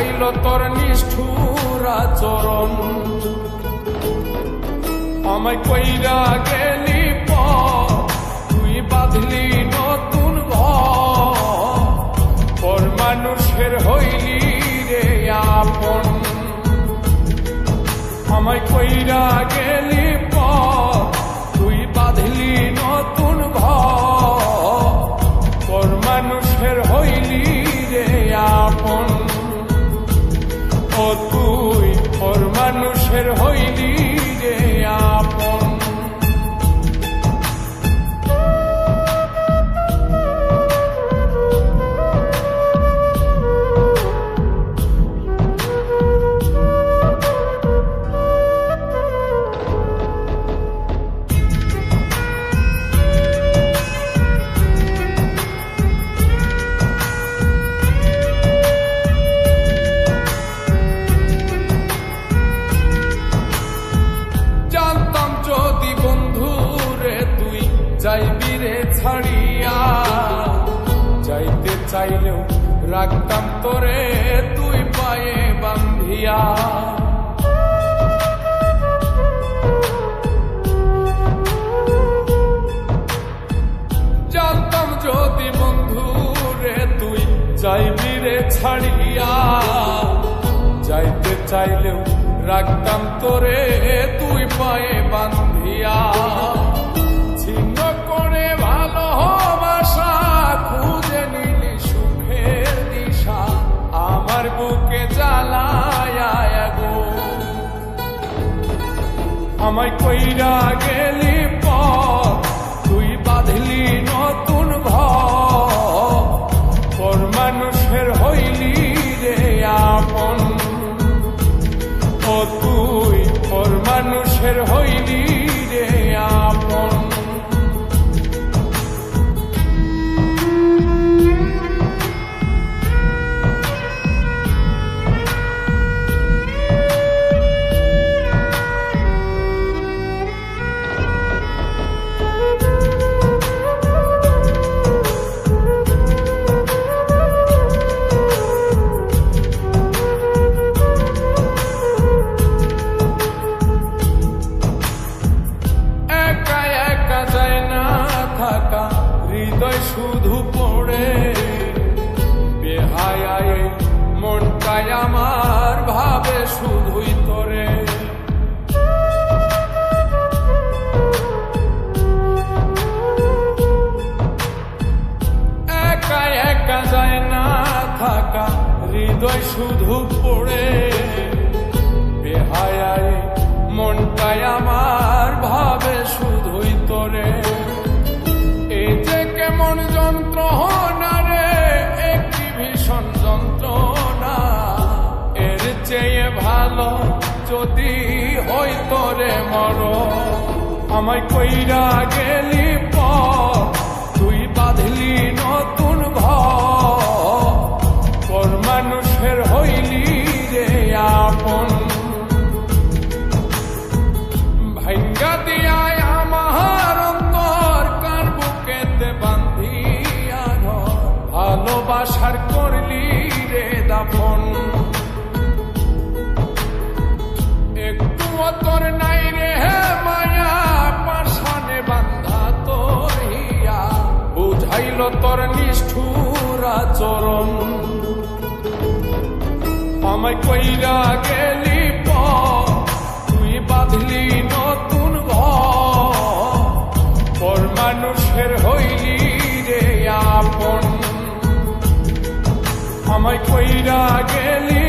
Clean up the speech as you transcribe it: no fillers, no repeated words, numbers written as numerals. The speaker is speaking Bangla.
বুঝাইল তোর নিষ্ঠুর আচরণ। আমায় কইরা গেলি তুই বাঁধলি নতুন ঘর, পর মানুষের হইলি রে আপন। আমায় কইরা গেলি তুই বাঁধলি নতুন ঘর, পর মানুষের হইলি রে আপন। ও তুই পর মানুষের হইলি রে আপন। যাইবি রে ছাড়িয়া, যাইতে চাইলেও রাখতাম তোরে তুই পায়ে বান্ধিয়া। জানতাম যদি বন্ধু রে তুই যাইবি রে ছাড়িয়া, যাইতে চাইলেও রাখতাম তোরে তুই পায়ে বান্ধিয়া। ছিন্ন করে ভালোবাসা খুঁজে নিলি সুখের দিশা, আমার বুকে জ্বালায় গো। আমায় কইরা গেলি তুই বাঁধলি নতুন ঘর, পর মানুষের হইলি রে আপন। ও তুই পর মানুষের হইলি রে আপন। হৃদয় শুধু পড়ে বেহায়ায়, মনটাই আমার ভাবে শুধুই তোরে। একা একা যায় না থাকা, হৃদয় শুধু পড়ে বেহায়ায়, মনটাই আমার ভাবে শুধুই তোরে। এই যে কেমন যন্ত্রণা রে, একটি ভীষণ যন্ত্রণা, এর চেয়ে ভালো যদি হইতো রে মরণ। আমায় কইরা গেলি তুই বাঁধলি নতুন ঘর, পর মানুষের হইলি রে আপন। ভাঙ্গা দিয়ায় আমার অন্তর কার বুকেতে বান্ধিয়া ঘর, ভালোবাসার করলি রে দাফন। একটু তোর নাই রে মায়া, পাশানে বান্ধা তোর হিয়া, বুঝাইল তোর নিষ্ঠুর আচরণ। আমায় কইরা গেলি তুই বাঁধলি নতুন ঘর, পর মানুষের হইলি রে আপন। আমায় কইরা গেলি